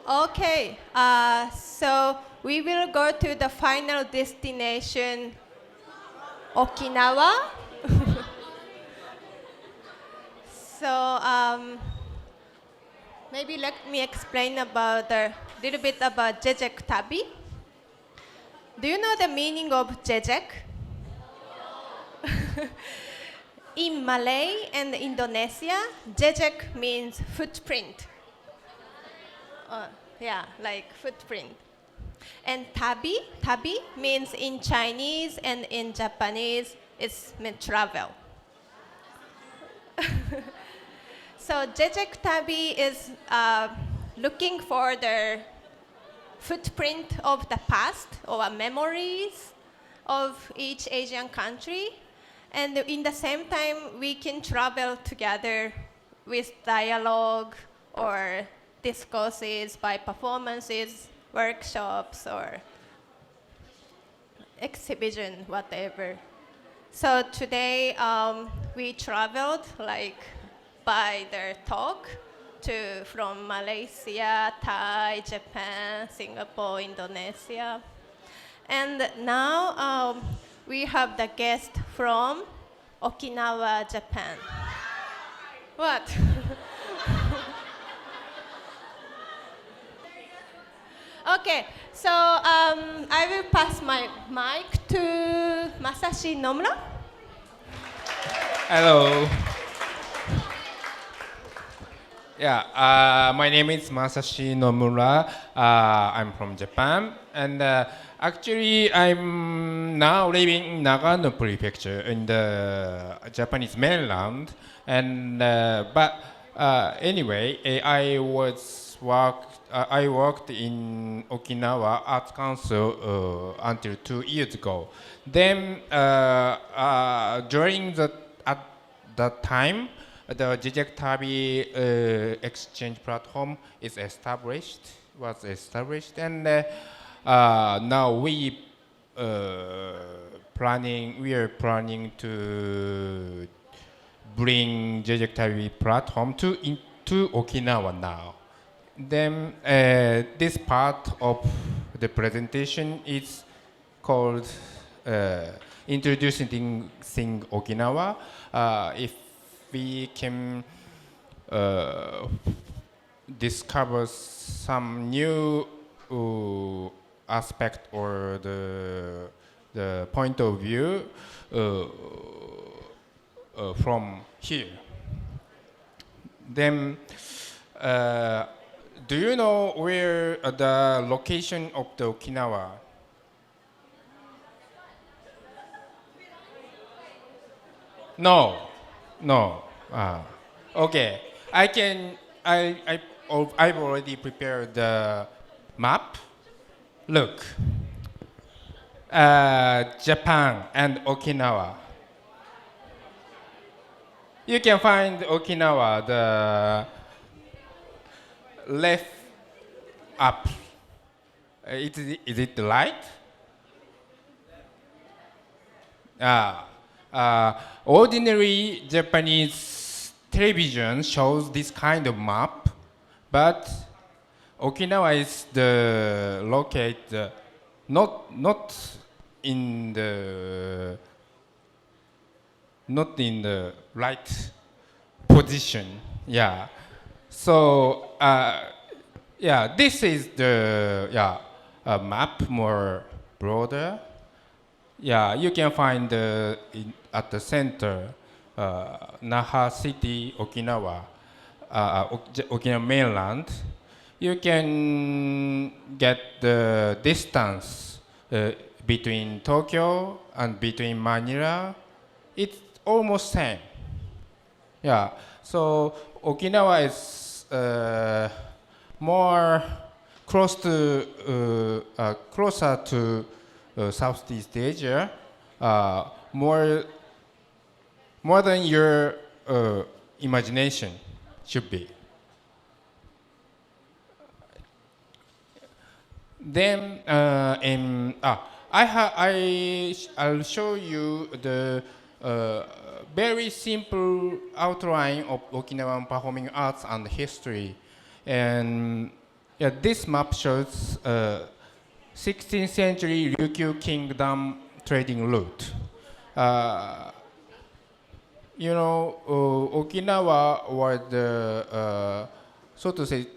Okay, so we will go to the final destination, Okinawa. So maybe let me explain about a little bit about Jejak-Tabi. Do you know the meaning of Jejak? In Malay and Indonesia, Jejak means footprint. Yeah, like footprint. And tabi means in Chinese and in Japanese, it's meant travel. So Jejak-Tabi is looking for the footprint of the past or memories of each Asian country. And in the same time, we can travel together with dialogue or discourses by performances, workshops, or exhibition, whatever. So today we traveled like by their talk to from Malaysia, Thai, Japan, Singapore, Indonesia. And now we have the guest from Okinawa, Japan. What? Okay, so I will pass my mic to Masashi Nomura. Hello. Yeah, my name is Masashi Nomura. I'm from Japan, and actually, I'm now living in Nagano Prefecture in the Japanese mainland. And but anyway, I worked in Okinawa Arts Council until 2 years ago. Then during at that time, the Jejak-Tabi exchange platform was established, and now we are planning to bring Jejak-Tabi platform into Okinawa now. Then this part of the presentation is called Introducing Okinawa. If we can discover some new aspect or the point of view from here. Then, do you know where the location of the Okinawa? No, no. Okay. I can. I've already prepared the map. Look, Japan and Okinawa. You can find Okinawa the left up. Is it the light? Ordinary Japanese television shows this kind of map, but Okinawa is the locate not in the not in the right position. Yeah. So yeah, this is the map more broader. Yeah, you can find at the center, Naha City, Okinawa, Okinawa mainland. You can get the distance between Tokyo and between Manila. It's almost same. Yeah. So Okinawa is more closer to Southeast Asia, more than your imagination should be. Then I'll show you the very simple outline of Okinawan performing arts and history, and Yeah, this map shows 16th century Ryukyu Kingdom trading route. Okinawa was the, so to say,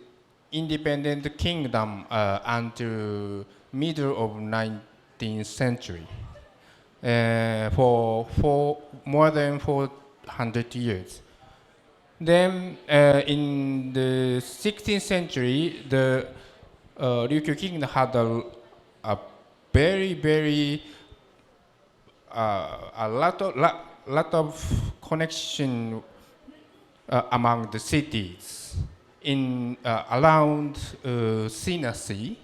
independent kingdom until middle of 19th century. For more than 400 years. Then in the 16th century, the Ryukyu Kingdom had a very a lot of connection among the cities in around Sina Sea.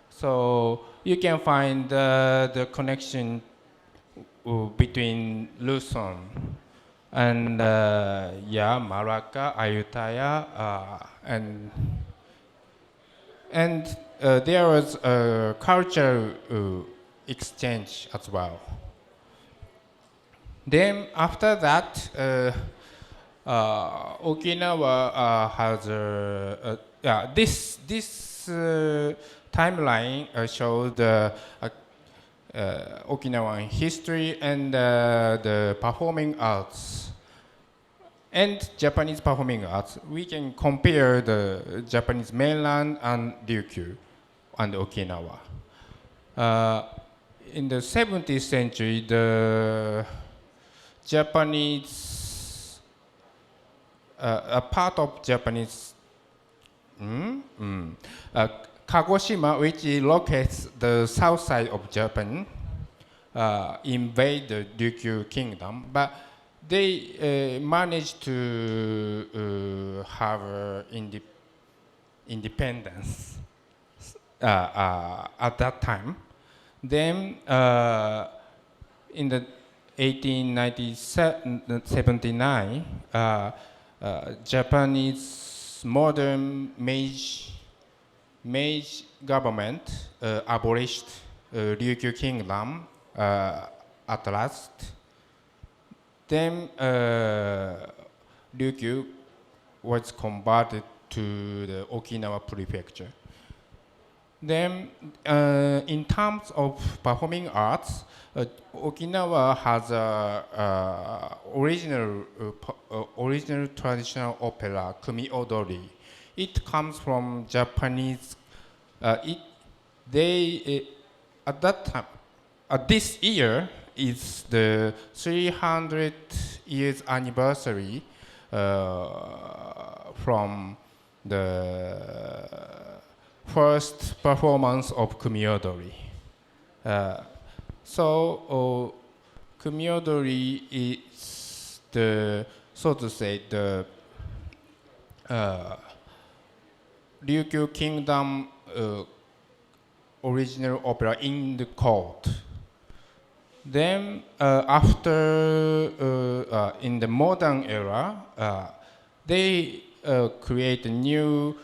So you can find the connection between Luzon and Malacca, Ayutthaya, and there was a cultural exchange as well. Then after that, Okinawa has this timeline shows the Okinawan history and the performing arts and Japanese performing arts. We can compare the Japanese mainland and Ryukyu and Okinawa. In the 17th century, the Japanese, a part of Japanese, Kagoshima, which locates the south side of Japan, invade the Ryukyu kingdom, but they managed to have independence at that time. Then in the 1879, Japanese modern Meiji government abolished Ryukyu kingdom at last. Then Ryukyu was converted to the Okinawa prefecture. Then, in terms of performing arts, Okinawa has original traditional opera, Kumi Odori. It comes from Japanese. At that time, this year is the 300 years anniversary from the first performance of Kumiodori. So Kumiodori is the, so to say, the Ryukyu Kingdom original opera in the court. Then after, in the modern era, they create a new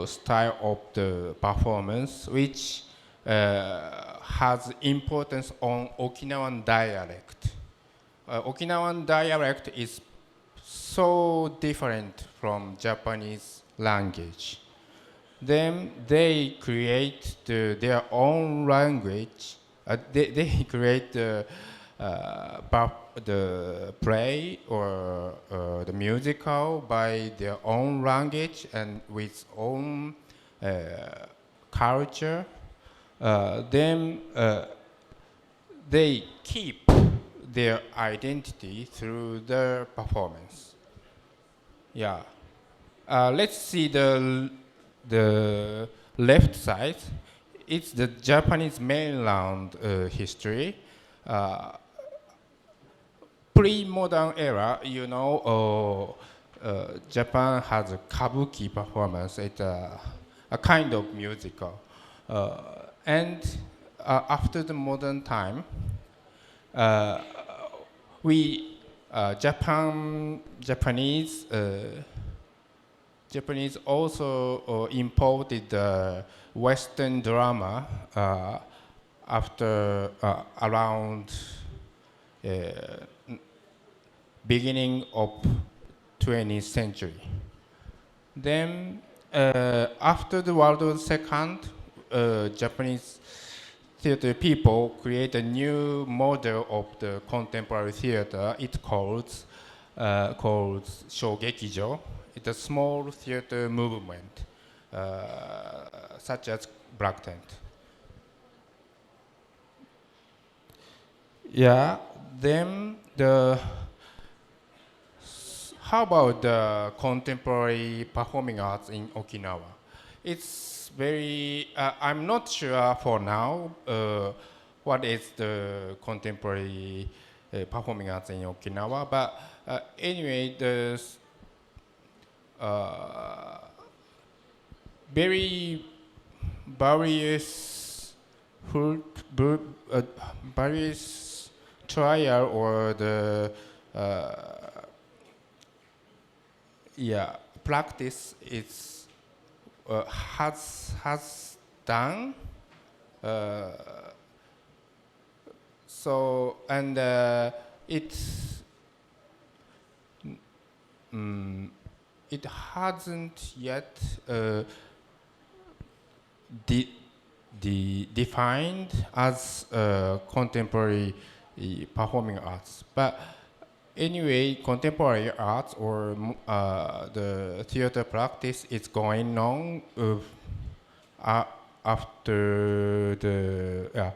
style of the performance, which has importance on Okinawan dialect. Okinawan dialect is so different from Japanese language. Then they create their own language. They create the play or the musical by their own language and with own culture. Then they keep their identity through their performance. Yeah. Let's see the left side. It's the Japanese mainland history. Pre-modern era, Japan has a kabuki performance. It's a kind of musical. And after the modern time, Japanese also imported Western drama after around beginning of 20th century. Then After the World War II, Japanese theater people create a new model of the contemporary theater. It called Shogekijo. It's a small theater movement, such as Black Tent. Yeah. Then how about the contemporary performing arts in Okinawa? It's very, I'm not sure for now what is the contemporary performing arts in Okinawa, but anyway, there's very various, various trial or the practice is has done. So and it hasn't yet defined as contemporary performing arts, but anyway, contemporary arts or the theater practice is going on after the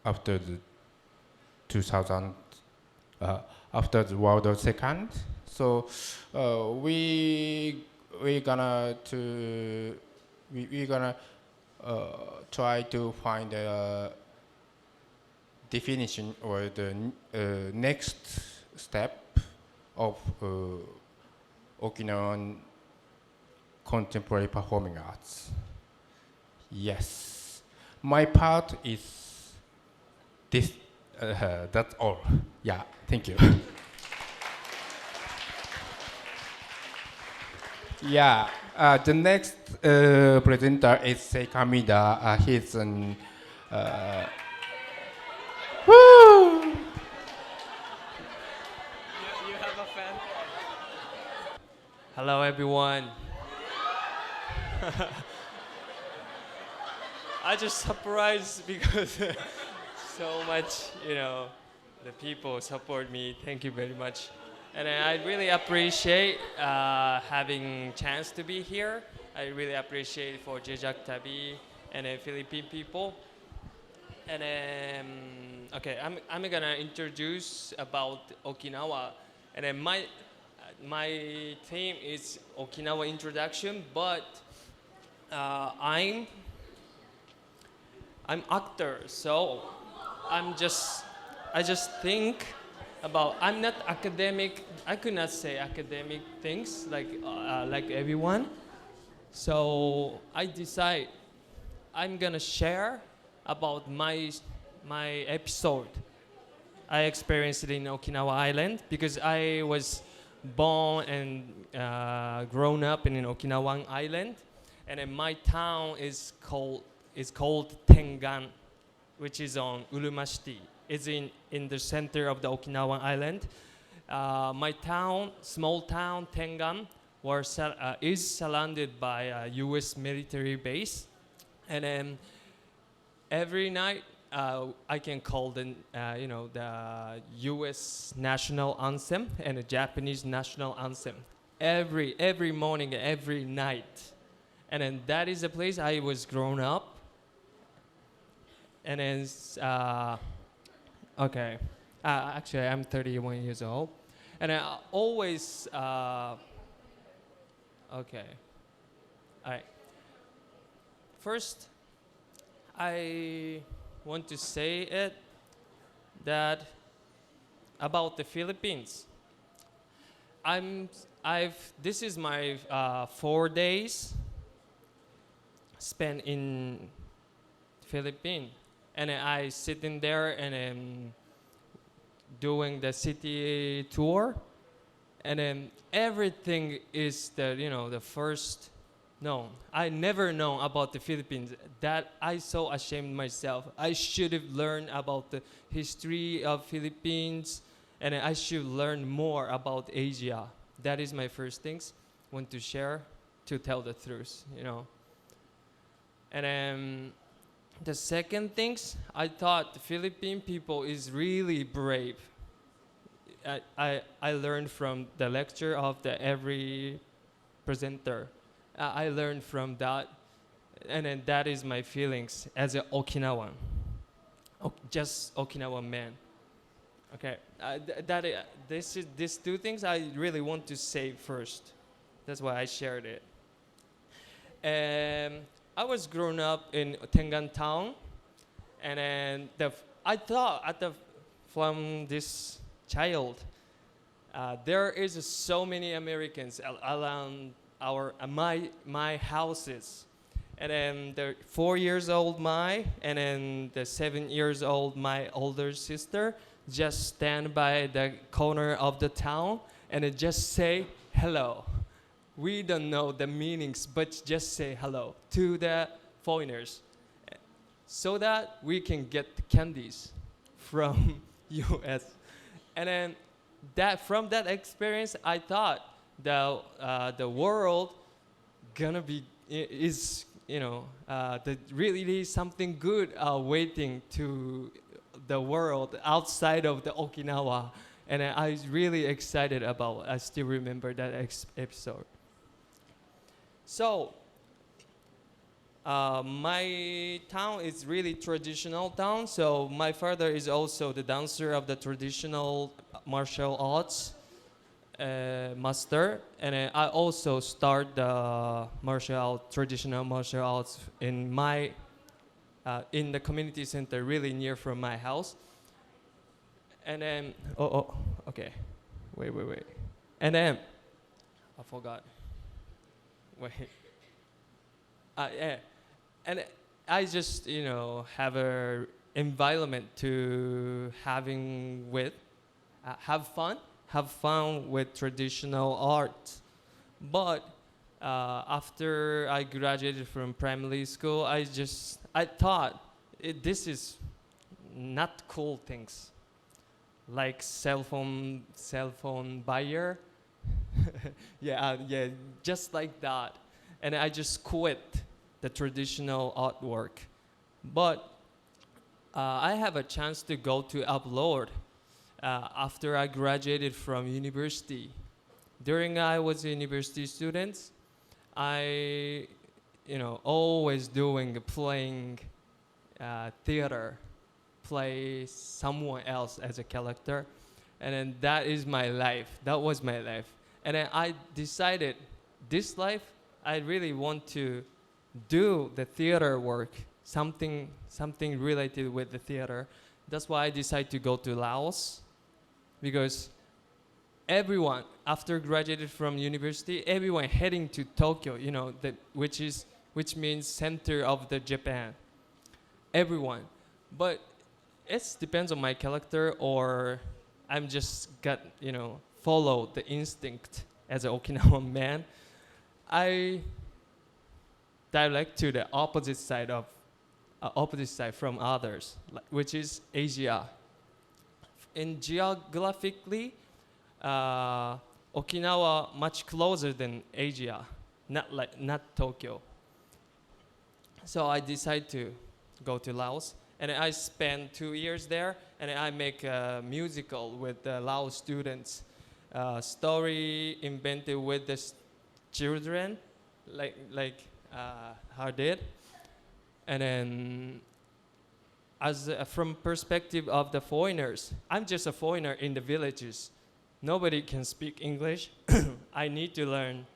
after the 2000 after the World War II. So we gonna try to find a definition or the next step of Okinawan contemporary performing arts. Yes, my part is this. That's all. Yeah, thank you. Yeah, the next presenter is Kamida. He's an woo! You have a fan? Hello, everyone. I just surprised because so much, the people support me. Thank you very much. And I really appreciate having chance to be here. I really appreciate for Jejak-Tabi and Philippine people. And okay, I'm gonna introduce about Okinawa, and then my theme is Okinawa introduction, but I'm actor, so I just think about. I'm not academic. I could not say academic things like everyone. So I decide I'm gonna share about my episode I experienced in Okinawa Island, because I was born and grown up in an Okinawan island, and then my town is called Tengan, which is on Urumashiti. It's in the center of the Okinawan island. My town, small town Tengan, is surrounded by a U.S. military base, and then every night I can call the U.S. national anthem and the Japanese national anthem every morning, every night, and then that is the place I was grown up. And then okay, actually I'm 31 years old, and I always okay. All right. First, I want to say it that about the Philippines. This is my 4 days spent in Philippines, and I sit in there and doing the city tour, and then everything is the first. No, I never know about the Philippines. That I so ashamed myself. I should have learned about the history of Philippines, and I should learn more about Asia. That is my first things want to share to tell the truth, you know. And then the second things, I thought the Philippine people is really brave. I learned from the lecture of the every presenter. I learned from that, and then that is my feelings as an Okinawan, just Okinawan man. Okay, these two things I really want to say first. That's why I shared it. I was grown up in Tengan town, and then I thought from this child, there is so many Americans around my houses, and then the 4 years old and then the 7 years old my older sister just stand by the corner of the town and then just say hello. We don't know the meanings, but just say hello to the foreigners, so that we can get the candies from U.S. And then from that experience, I thought the world gonna be is really something good waiting to the world outside of the Okinawa, and I was really excited about. I still remember that episode. So my town is really traditional town. So my father is also the dancer of the traditional martial arts master, and I also start the traditional martial arts in the community center, really near from my house. And then okay, wait, and then I forgot. Wait. Yeah. And I just, have a environment to have fun with traditional art. But after I graduated from primary school, I thought this is not cool things, like cell phone buyer. yeah, just like that. And I just quit the traditional artwork. But I have a chance to go to abroad after I graduated from university. During I was a university student, I, always playing theater, play someone else as a character. And then that is my life. That was my life. And then I decided this life, I really want to do the theater work, something related with the theater. That's why I decided to go to Laos, because everyone after graduated from university, everyone heading to Tokyo, which means center of the Japan. Everyone, but it depends on my character, or I'm just follow the instinct as an Okinawan man. I direct to the opposite side from others, which is Asia. In geographically, Okinawa much closer than Asia, not Tokyo. So I decided to go to Laos, and I spent 2 years there, and I make a musical with the Laos students, story invented with the children, like how did, and then from perspective of the foreigners, I'm just a foreigner in the villages. Nobody can speak English. I need to learn.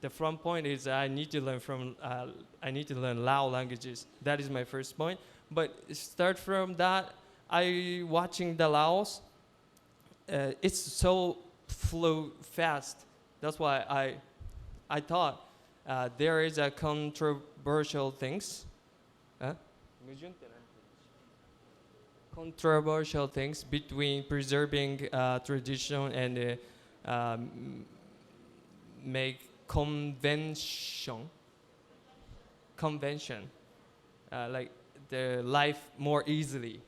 The front point is I need to learn Lao languages. That is my first point. But start from that, I watching the Laos. It's so flow fast. That's why I thought there is a controversial things. Controversial things between preserving tradition and make convention, like the life more easily.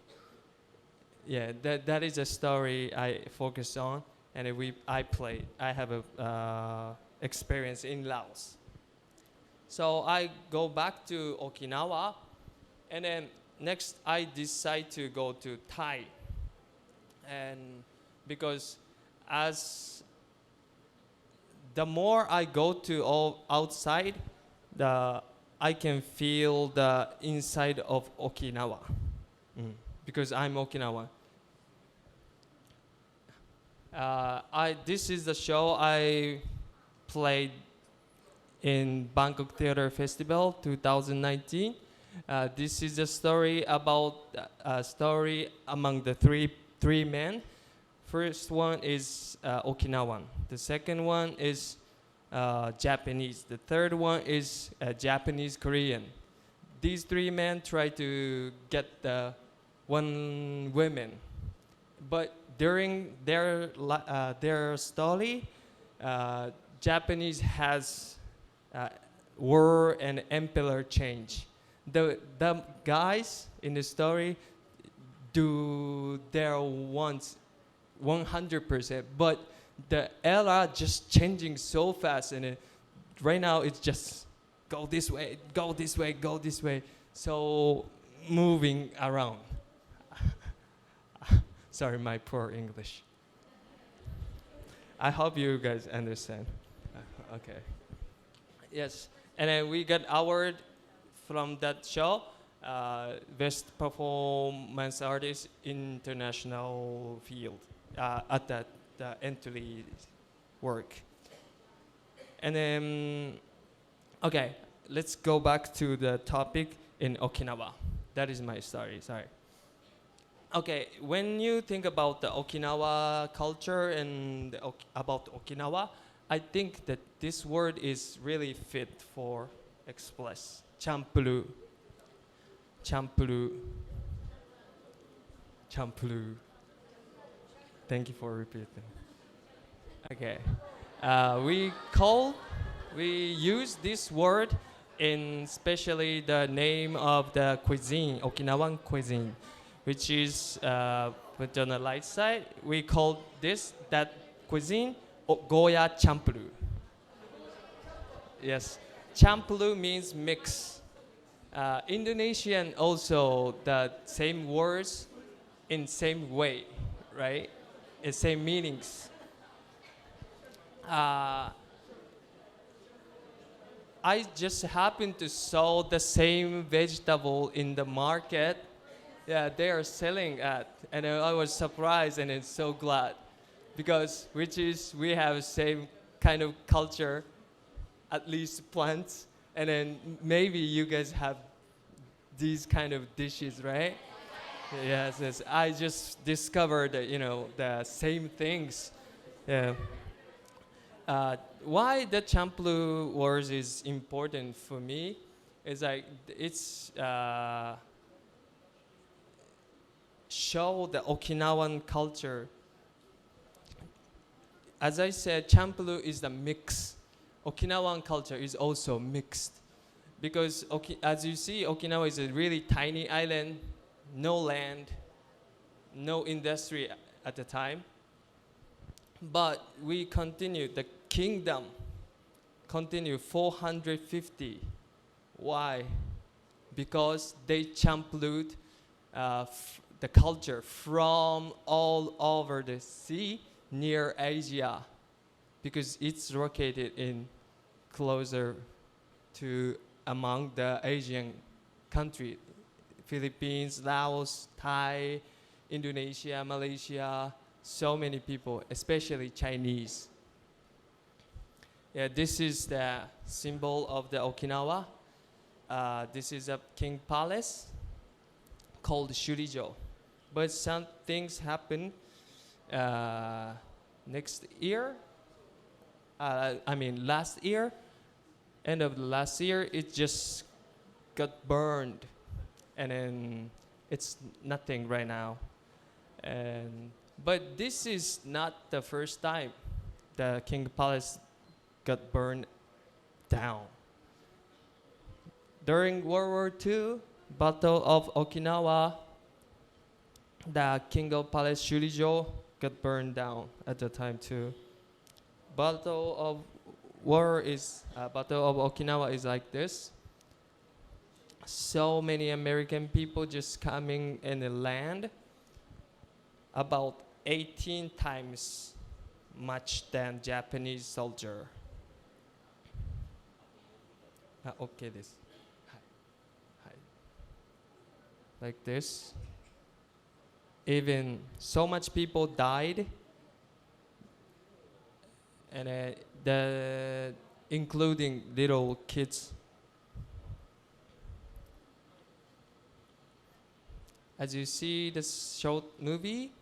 Yeah, that is a story I focus on, and I have a experience in Laos. So I go back to Okinawa, and then next I decide to go to Thai. And because as the more I go to all outside, the I can feel the inside of Okinawa. Because I'm Okinawa. This is the show I played in Bangkok Theater Festival 2019. This is a story about a story among the three men. First one is Okinawan. The second one is Japanese. The third one is Japanese Korean. These three men try to get the one woman, but during their story, Japanese has war and emperor change. The guys in the story do their wants 100%, but the era just changing so fast, and right now it's just go this way, go this way, go this way. So moving around. Sorry, my poor English. I hope you guys understand. Okay. Yes, and then we got award from that show, Best Performance Artist International Field at that entry work. And then, okay, let's go back to the topic in Okinawa. That is my story, sorry. Okay, when you think about the Okinawa culture and about Okinawa, I think that this word is really fit for express. Champuru. Champuru. Champuru. Thank you for repeating. Okay. We use this word in especially the name of the cuisine, Okinawan cuisine, which is put on the light side. We call that cuisine Goya Champuru. Yes, Champuru means mix. Indonesian also the same words in same way, right? And same meanings. I just happened to saw the same vegetable in the market. Yeah, they are selling it, and I was surprised and it's so glad, because we have same kind of culture, at least plants, and then maybe you guys have these kind of dishes, right? Yes, yes. I just discovered that, the same things. Yeah. Why the Champlu wars is important for me is like it's show the Okinawan culture. As I said, Champlu is the mix. Okinawan culture is also mixed, because as you see, Okinawa is a really tiny island, no land, no industry at the time. But we continued, the kingdom continued 450. Why? Because they champlued the culture from all over the sea near Asia, because it's located in closer to among the Asian country, Philippines, Laos, Thai, Indonesia, Malaysia, so many people, especially Chinese. Yeah, this is the symbol of the Okinawa. This is a king palace called Shurijo. But some things happen next year. Last year, end of the last year, it just got burned, and then it's nothing right now. But this is not the first time the King Palace got burned down. During World War II, Battle of Okinawa, the King of Palace Shurijo got burned down at the time too. Battle of Battle of Okinawa is like this. So many American people just coming in the land, about 18 times much than Japanese soldier. Okay, this. Hi. Hi. Like this. Even so much people died, and including little kids. As you see this short movie,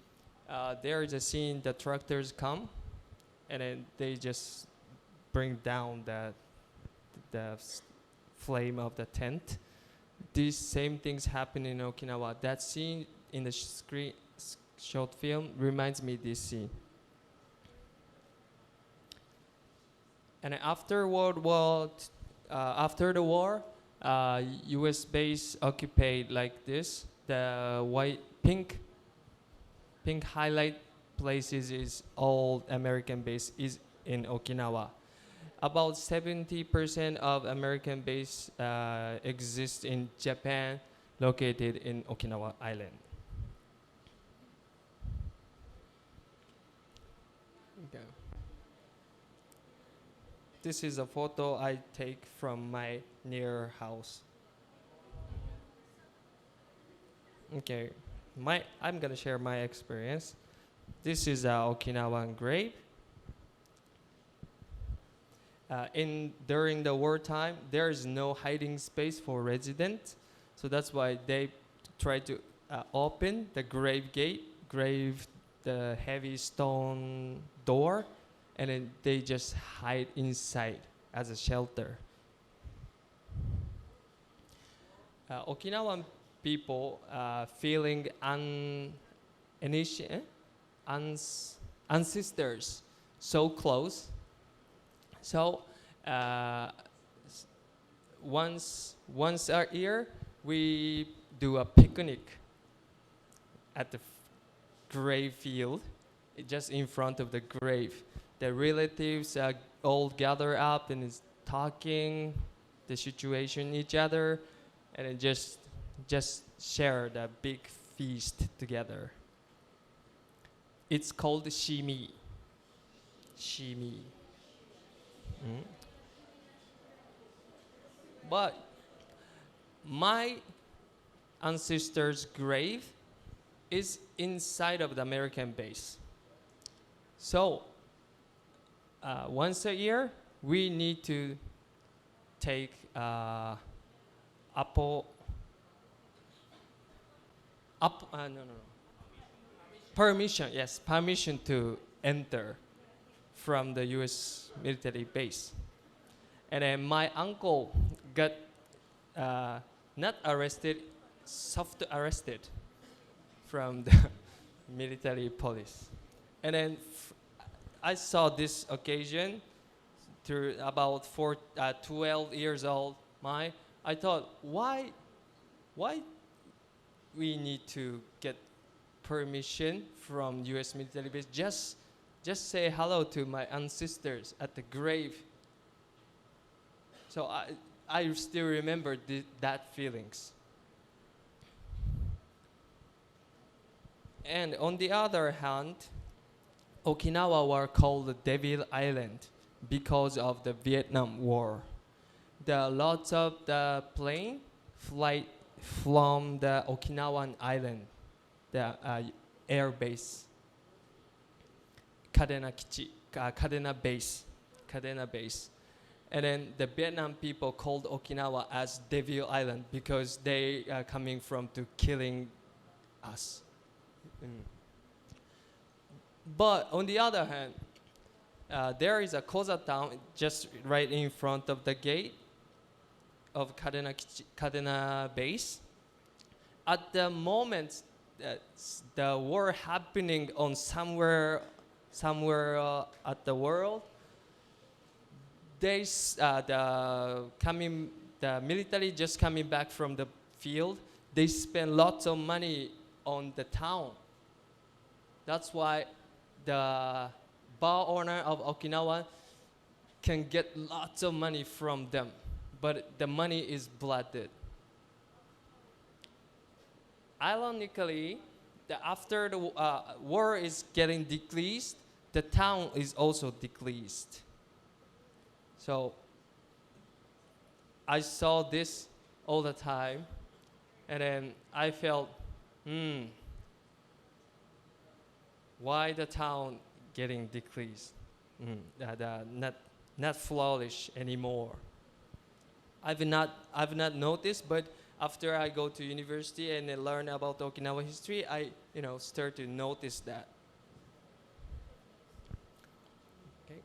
there is a scene the tractors come, and then they just bring down the flame of the tent. These same things happen in Okinawa. That scene in the short film reminds me this scene. And after after the war, U.S. base occupied like this. The pink highlight places is all American base is in Okinawa. About 70% of American base exist in Japan, located in Okinawa Island. Okay. This is a photo I take from my near house. Okay, I'm gonna share my experience. This is Okinawan grave. During the wartime, there is no hiding space for residents, so that's why they try to open the grave gate, the heavy stone door, and then they just hide inside as a shelter. Okinawan people feeling ancestors so close. So once a year, we do a picnic at the grave field, just in front of the grave. The relatives all gather up and is talking the situation each other, and then just share the big feast together. It's called shimi. Shimi. Mm. But my ancestor's grave is inside of the American base. So once a year, we need to take permission to enter from the U.S. military base. And then my uncle got not arrested, soft arrested from the military police. And then I saw this occasion through about 12 years old. I thought, why we need to get permission from U.S. military base? Just say hello to my ancestors at the grave. So I still remember that feelings. And on the other hand, Okinawa were called the Devil Island because of the Vietnam War. There are lots of the plane flight from the Okinawan island, the air base, Kadena base. And then the Vietnam people called Okinawa as Devil Island because they are coming from to killing us. But on the other hand, there is a Koza town just right in front of the gate of Kadena base. At the moment the war happening on somewhere at the world, the military just coming back from the field, they spend lots of money on the town. That's why the bar owner of Okinawa can get lots of money from them, but the money is blooded. Ironically, after the war is getting decreased, the town is also decreased. So I saw this all the time, and then I felt, why the town getting decreased? Not flourish anymore. I've not noticed, but after I go to university and learn about Okinawa history, I start to notice that. Okay.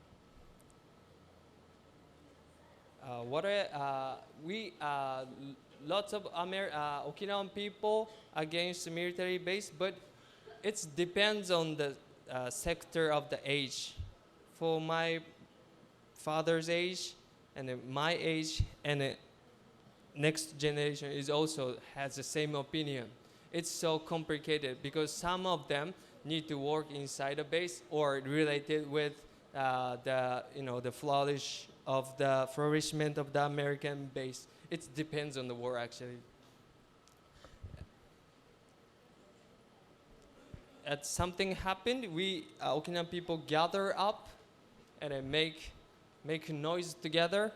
Lots of Okinawan people against the military base, but it depends on the sector of the age. For my father's age and my age and the next generation is also has the same opinion. It's so complicated because some of them need to work inside a base or related with the flourishment of the American base. It depends on the war actually. Something happened, we Okinawan people gather up and make noise together,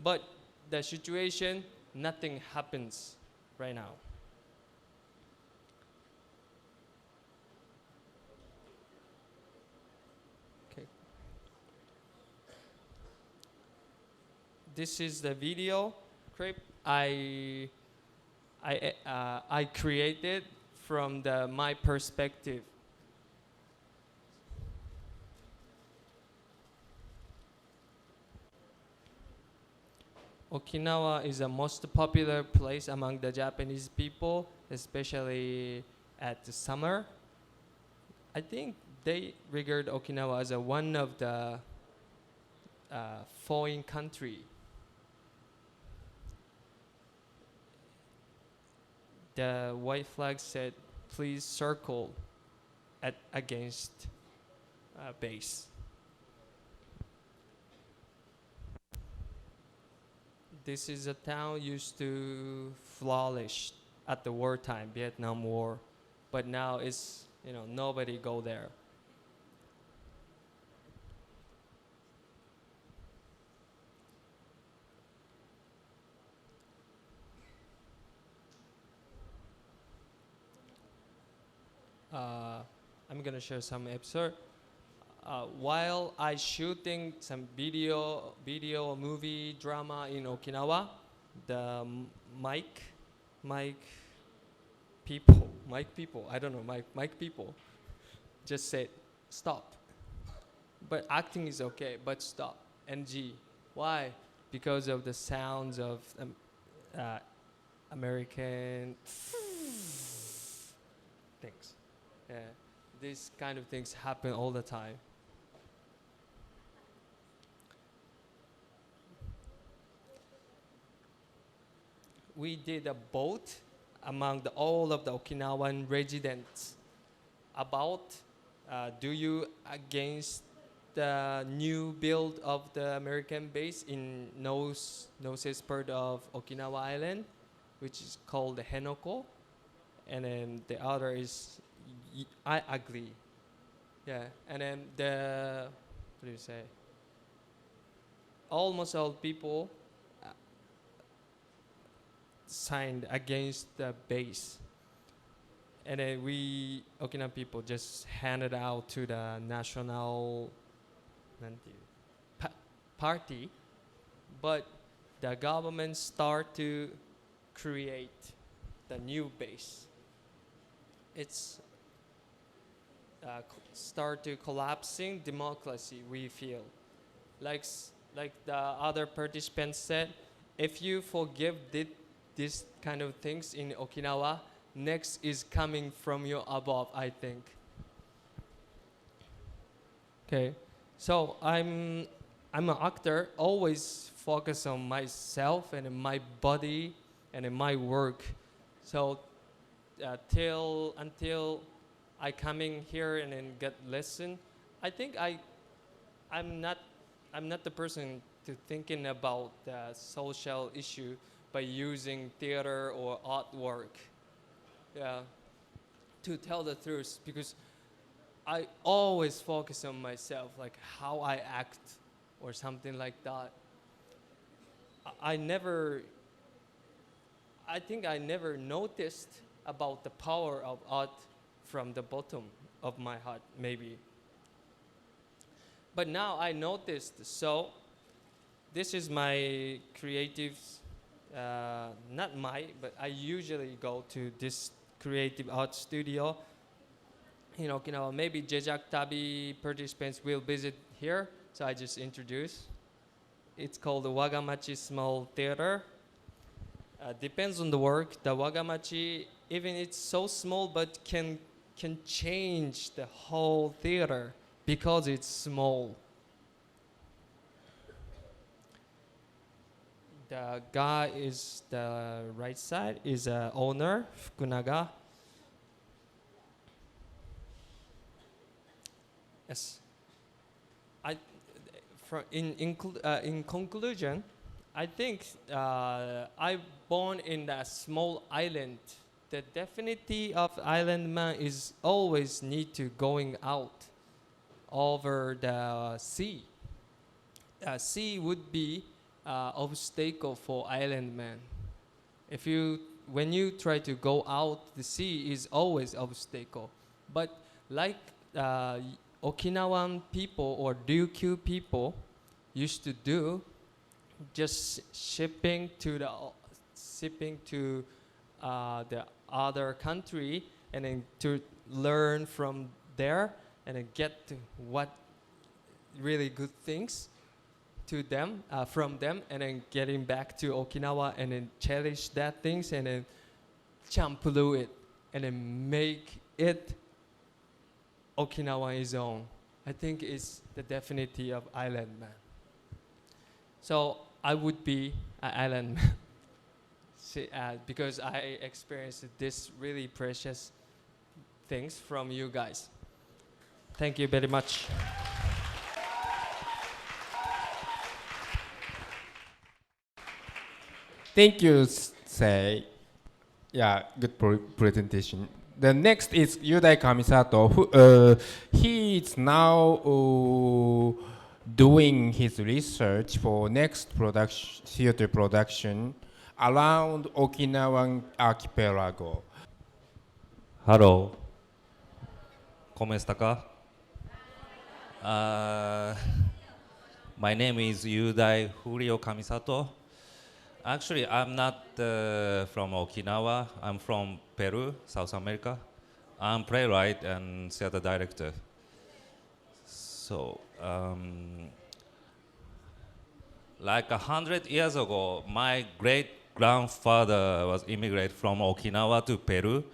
but the situation, nothing happens right now. Okay. This is the video clip I created from my perspective. Okinawa is the most popular place among the Japanese people, especially at the summer. I think they regard Okinawa as one of the foreign country. The white flag said, "Please circle against base." This is a town used to flourish at the wartime, Vietnam War, but now it's nobody go there. I'm gonna share some episode. While I shooting some video, movie, drama in Okinawa, the mic people, I don't know, mic people just said, stop. But acting is okay, but stop, NG. Why? Because of the sounds of American things. These kind of things happen all the time. We did a vote among all of the Okinawan residents about do you against the new build of the American base in northeast part of Okinawa Island, which is called the Henoko, and then the other is I agree. Yeah, and then what do you say? Almost all people signed against the base. And then we, Okinawan people, just handed out to the national party. But the government start to create the new base. It's start to collapsing democracy, we feel. Like the other participants said, if you forgive this kind of things in Okinawa, next is coming from your above, I think. Okay, so I'm an actor, always focus on myself and my body and in my work. So until I coming here and then get lesson, I think I'm not I'm not the person to thinking about the social issue by using theater or artwork. Yeah, to tell the truth, because I always focus on myself, like how I act or something like that. I never, I think I never noticed about the power of art from the bottom of my heart, maybe. But now I noticed, so this is my creative, not my, but I usually go to this creative art studio in Okinawa. Maybe Jejak-Tabi participants will visit here, so I just introduce. It's called the Wagamachi Small Theater. Depends on the work. The Wagamachi, even it's so small, but can change the whole theater because it's small. The guy is the right side is owner Fukunaga. Yes. In conclusion, I think I born in a small island. The definition of island man is always need to going out over the sea. Sea would be obstacle for island man. When you try to go out, the sea is always obstacle. But like Okinawan people or Ryukyu people used to do, just shipping to the other country and then to learn from there and then get to what really good things to them from them and then getting back to Okinawa and then cherish that things and then champulu it and then make it Okinawa is own. I think it's the definition of island man. So I would be an island man because I experienced this really precious things from you guys. Thank you very much. Thank you, Sei. Yeah, good presentation. The next is Yudai Kamisato. He is now doing his research for next theater production around Okinawan archipelago. Hello. ¿Cómo está acá? My name is Yudai Julio Kamisato. Actually, I'm not from Okinawa. I'm from Peru, South America. I'm playwright and theater director. So, like 100 years ago, my great-grandfather was immigrated from Okinawa to Peru.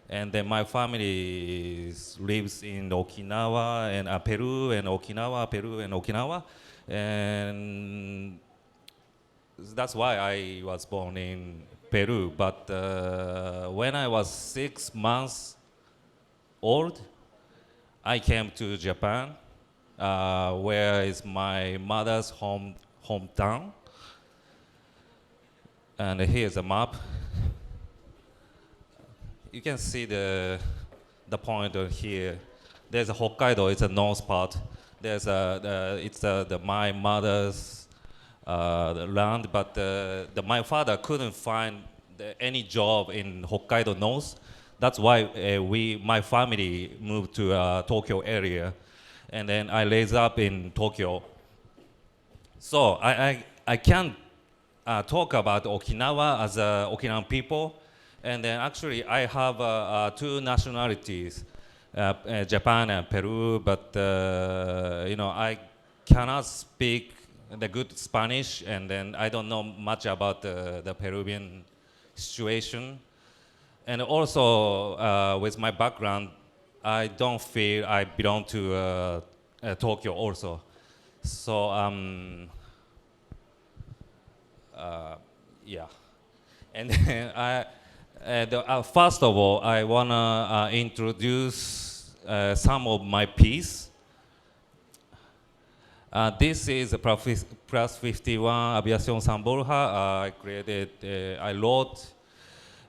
And then my family lives in Okinawa and Peru and Okinawa, Peru and Okinawa. And that's why I was born in Peru. But when I was 6 months old, I came to Japan, where is my mother's hometown. And here's a map. You can see the pointer here. There's a Hokkaido. It's a north part. There's my mother's land, but my father couldn't find any job in Hokkaido North. That's why my family moved to Tokyo area, and then I raised up in Tokyo. So I can't talk about Okinawa as Okinawan people. And then actually I have 2 nationalities, Japan and Peru, but I cannot speak the good Spanish, and then I don't know much about the Peruvian situation. And also with my background, I don't feel I belong to Tokyo also. So yeah. And then first of all, I want to introduce some of my piece. This is a plus 51 aviation symbol. I wrote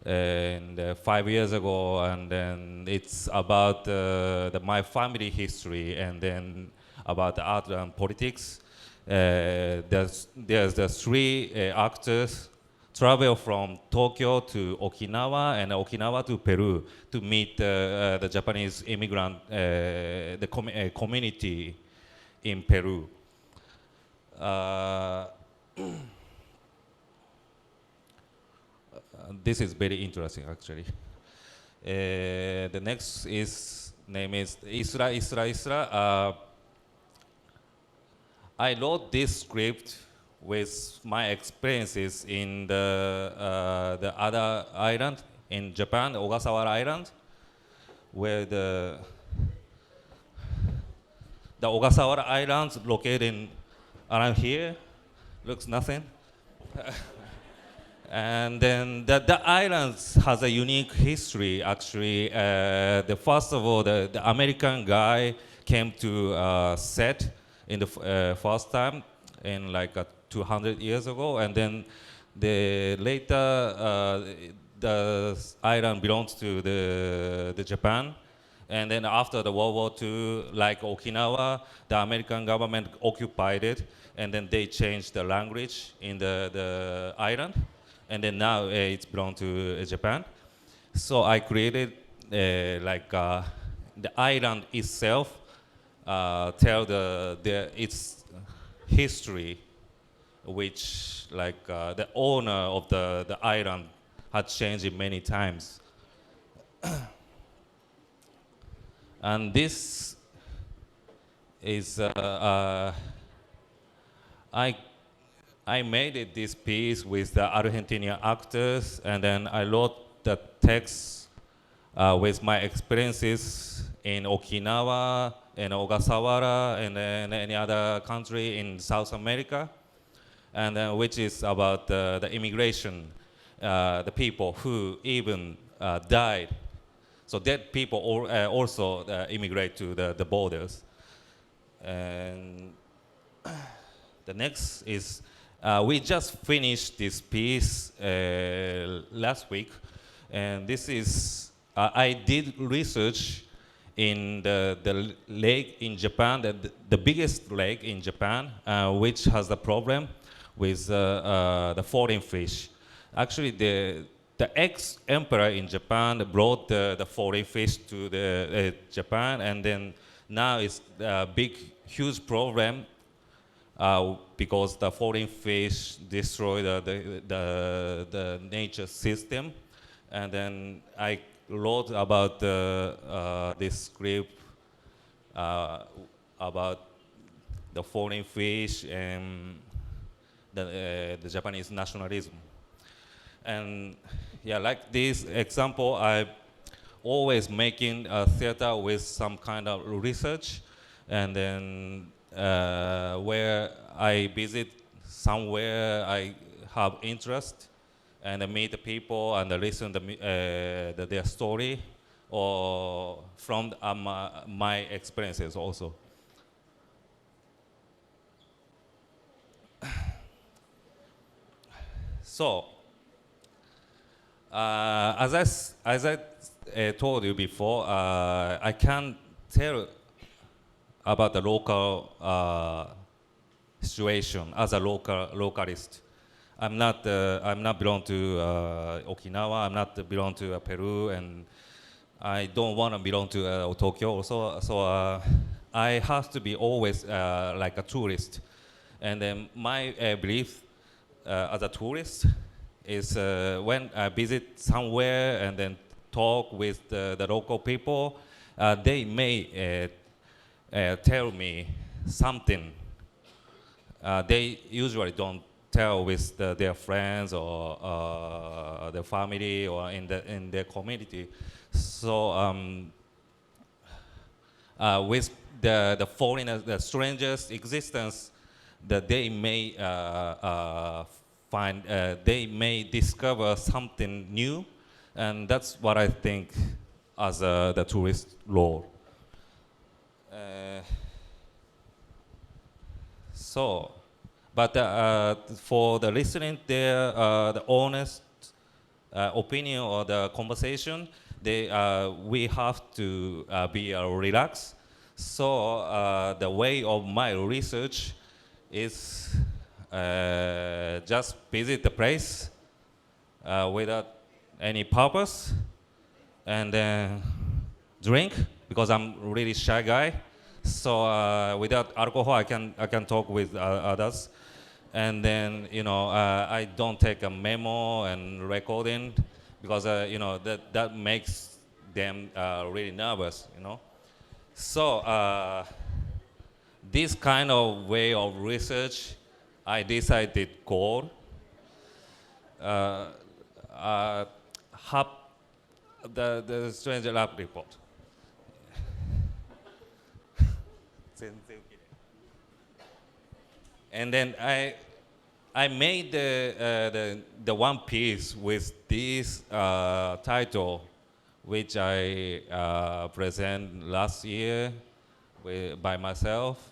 5 years ago, and then it's about my family history, and then about the art and politics. There's the three actors travel from Tokyo to Okinawa and Okinawa to Peru to meet the Japanese immigrant community in Peru. This is very interesting, actually. The next name is Isra Isra Isra. I wrote this script with my experiences in the other island in Japan, Ogasawara Island, where the Ogasawara Islands located around here, looks nothing. And then the islands has a unique history, actually. First of all, the American guy came to set in the first time in like 200 years ago, and then later the island belongs to the Japan. And then after the World War II, like Okinawa, the American government occupied it, and then they changed the language in the island, and then now it's belongs to Japan. So I created the island itself, tell its history, which the owner of the island had changed many times. And this is I made this piece with the Argentinian actors, and then I wrote the text with my experiences in Okinawa and Ogasawara and then any other country in South America, and which is about the immigration, the people who even died. So dead people also immigrate to the borders. And the next is, we just finished this piece last week, and this is, I did research in the lake in Japan, the biggest lake in Japan, which has the problem with the foreign fish. Actually, the ex-emperor in Japan brought the foreign fish to Japan, and then now it's a huge problem because the foreign fish destroy the nature system. And then I wrote about this script about the foreign fish and the Japanese nationalism. And yeah, like this example, I always making a theater with some kind of research, and then where I visit somewhere I have interest, and I meet the people and I listen to their story, or from my experiences also. So, as I told you before, I can't tell about the local situation as a localist. I'm not belong to Okinawa. I'm not belong to Peru, and I don't want to belong to Tokyo also. So I have to be always like a tourist. And then my belief as a tourist is when I visit somewhere and then talk with the local people, they may tell me something. They usually don't tell with their friends or their family or in their community. So with the foreigners, the strangers' existence, that they may they may discover something new, and that's what I think as the tourist role. So, but for the listening there, the honest opinion or the conversation, we have to be relaxed. So the way of my research is just visit the place without any purpose, and then drink because I'm a really shy guy. So without alcohol, I can talk with others, and then I don't take a memo and recording because that makes them really nervous. So this kind of way of research, I decided called have the Stranger Lab report. And then I made the one piece with this title, which I present last year by myself,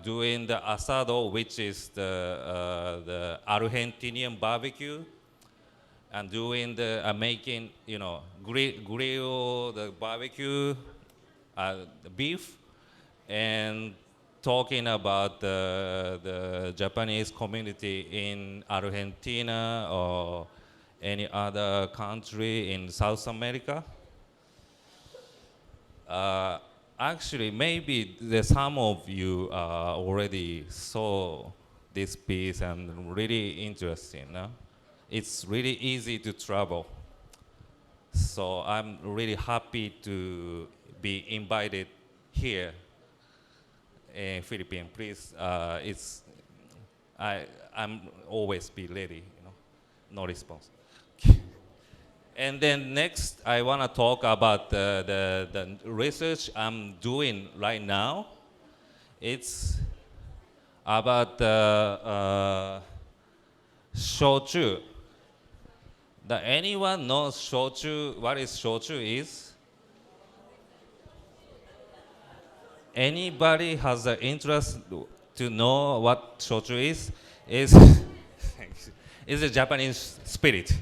doing the asado, which is the Argentinian barbecue, and doing the making grill the barbecue, the beef, and talking about the Japanese community in Argentina or any other country in South America. Actually, maybe some of you already saw this piece and really interesting. No? It's really easy to travel. So I'm really happy to be invited here in Philippines. Please, I'm always be ready, no response. And then next, I want to talk about the research I'm doing right now. It's about shochu. Anyone knows shochu? What is shochu is? Anybody has an interest to know what shochu is? Is a Japanese spirit.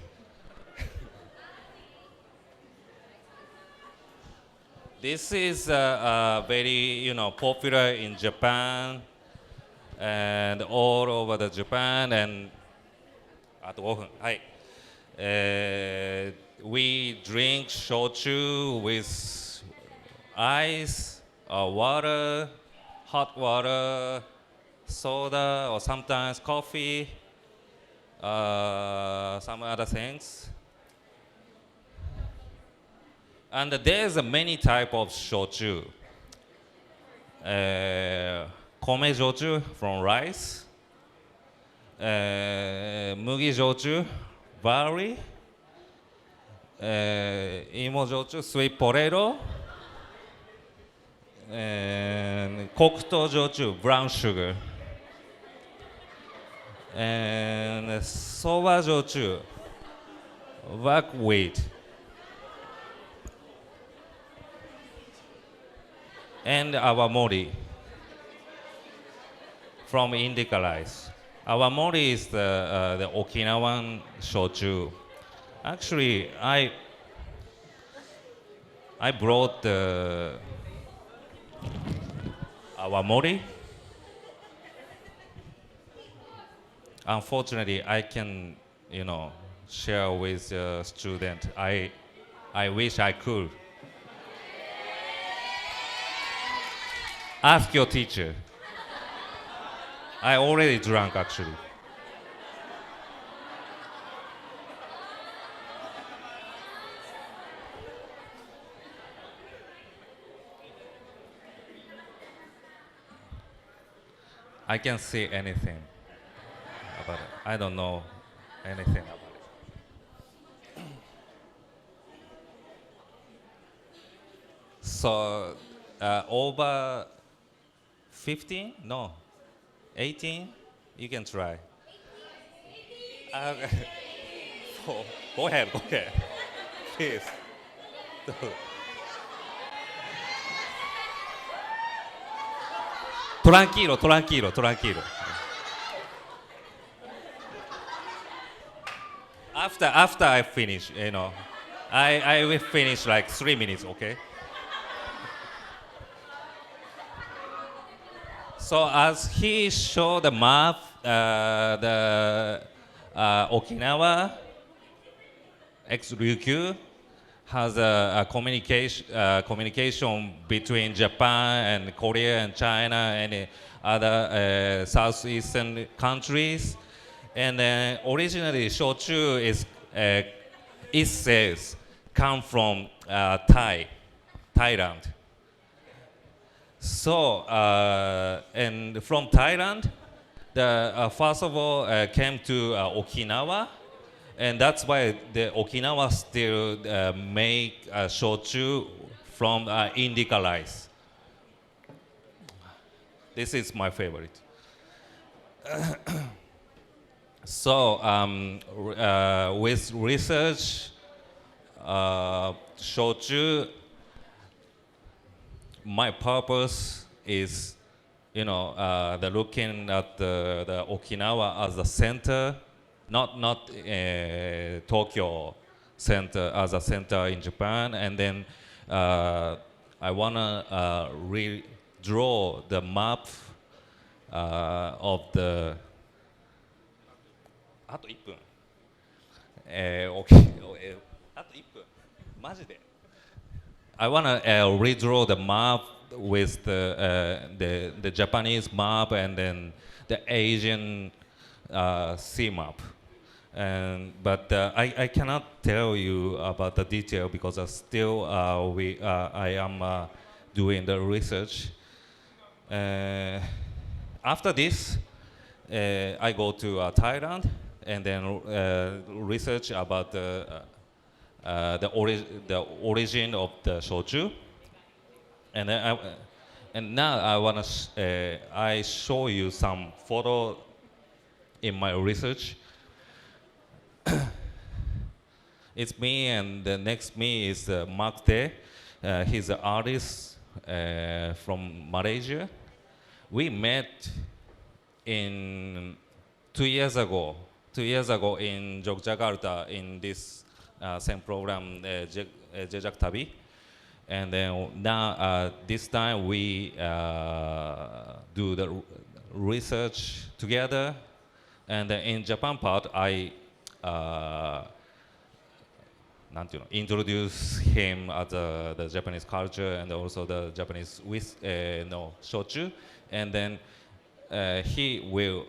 This is very popular in Japan and all over the Japan and at 5分. Hi. We drink shochu with ice, water, hot water, soda, or sometimes coffee, some other things. And there's many type of shochu. Kome shochu from rice, mugi shochu, barley, imo shochu, sweet potato, and kokuto shochu, brown sugar, and soba shochu, buckwheat, and awamori from indica rice. Awamori is the Okinawan shochu. Actually, I brought the awamori. Unfortunately, I can, share with the student. I wish I could. Ask your teacher. I already drank, actually. I can't say anything about it. I don't know anything about it. So, over 15? No. 18? You can try. Go ahead. Please. Tranquilo, tranquilo, tranquilo. After I finish, I will finish like 3 minutes, okay? So as he showed the map, the Okinawa, ex-Ryukyu, has a communication between Japan and Korea and China and other southeastern countries. And originally, shochu is it says come from Thailand. So and from Thailand, the first of all came to Okinawa, and that's why the Okinawa still make shochu from indica rice. This is my favorite. So with research, shochu, my purpose is, the looking at the Okinawa as a center, not Tokyo center as a center in Japan, and then I wanna redraw the map of the. あと1分。あと1分。マジで。I wanna redraw the map with the Japanese map and then the Asian sea map. But I cannot tell you about the detail because still I am doing the research. After this, I go to Thailand and then research about the origin of the shochu. And then now I wanna I show you some photo in my research. It's me, and the next me is Mark Day. He's an artist from Malaysia. We met in 2 years ago in Jejak-Jakarta in this same program, Jejak-Tabi. And then now, this time we do the research together. And in Japan part, I introduce him as the Japanese culture and also the Japanese shochu. And then he will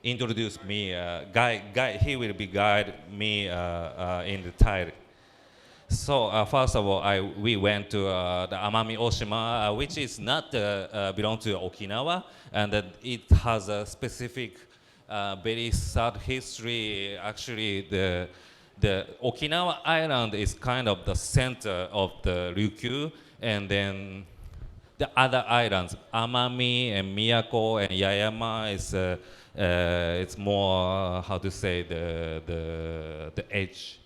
introduce me, he will be guide me in the Thai. So first of all, we went to the Amami Oshima, which is not belong to Okinawa, and it has a specific, very sad history. Actually, the Okinawa island is kind of the center of the Ryukyu, and then the other islands, Amami and Miyako and Yaeyama, is it's more how to say the edge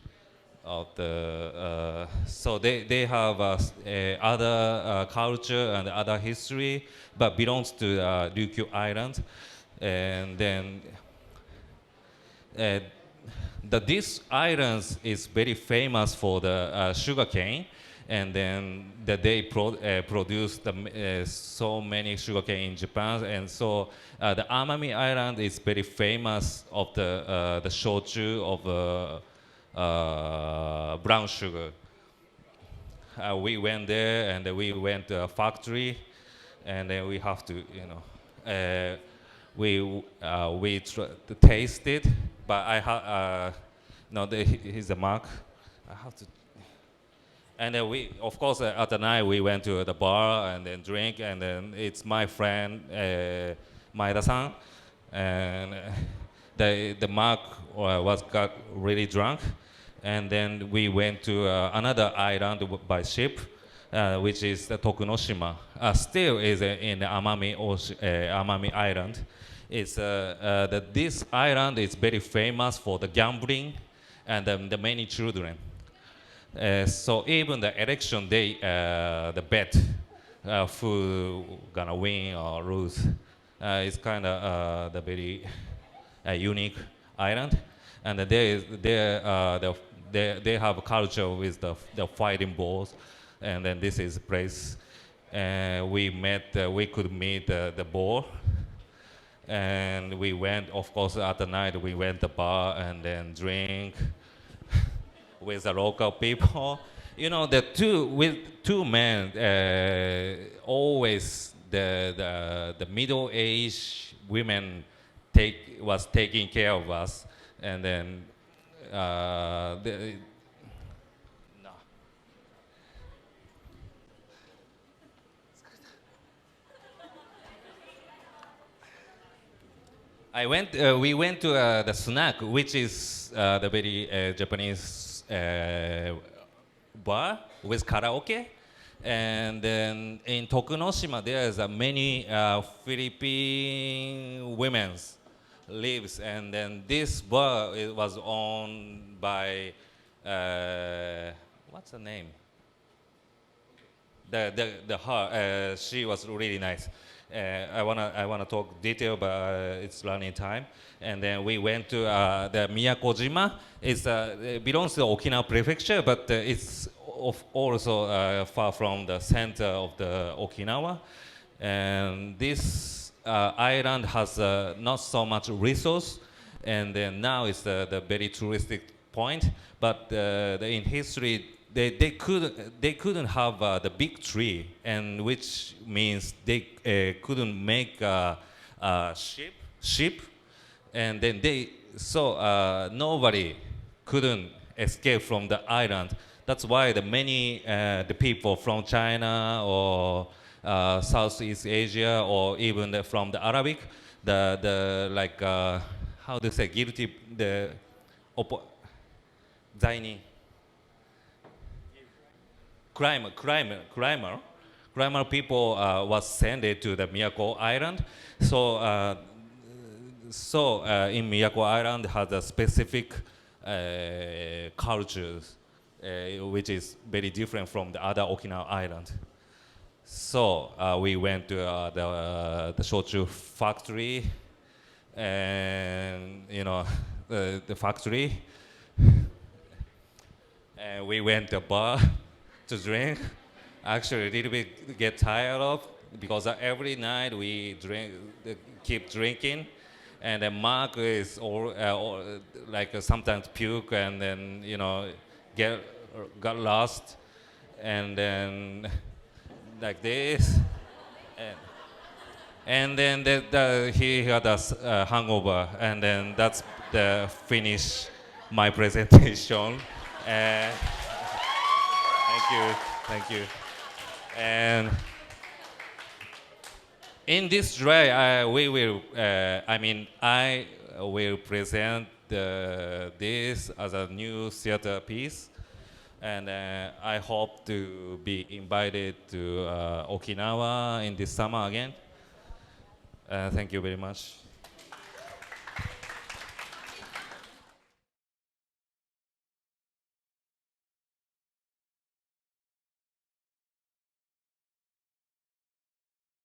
of the. So they have other culture and other history, but belongs to Ryukyu Island, and then. This island is very famous for the sugarcane, and then they produce so many sugarcane in Japan, and so the Amami Island is very famous of the shochu of brown sugar. We went there, and we went to a factory, and then we have to, we taste it, but I have here's a mark. I have to. And then we, of course, at the night we went to the bar and then drink, and then it's my friend Maeda-san, and the mark got really drunk, and then we went to another island by ship, which is the Tokunoshima. Still is in the Amami Island. It's this island is very famous for the gambling and the many children. So even the election day, the bet who gonna win or lose is kind of the very unique island, and they have a culture with the fighting balls, and then this is place. We could meet the ball, and we went, of course, at the night we went to the bar and then drink with the local people. You know, with two men, always the middle-aged women was taking care of us, and then no. We went to the snack, which is the very Japanese bar with karaoke. And then in Tokunoshima, there's many Philippine women lives. And then this bar it was owned by, what's her name? Her, she was really nice. I wanna talk detail, but it's running time. And then we went to the Miyakojima. It belongs to the Okinawa prefecture, but it's also far from the center of the Okinawa. And this island has not so much resource, and then now it's the very touristic point. But in history, they couldn't have the big tree, and which means they couldn't make a ship, and then nobody couldn't escape from the island. That's why the people from China or Southeast Asia or even from the Arabic, how do you say guilty zaini. Criminal people was sent to the Miyako Island. So in Miyako Island has a specific cultures, which is very different from the other Okinawa island. So we went to the shochu factory, and the factory, and we went to a bar to drink. Actually, a little bit get tired of, because every night we keep drinking, and then Mark is sometimes puke, and then got lost, and then like this, and then he had a hangover, and then that's the finish my presentation. Thank you. And in this dry, I will present this as a new theater piece, and I hope to be invited to Okinawa in this summer again. Thank you very much.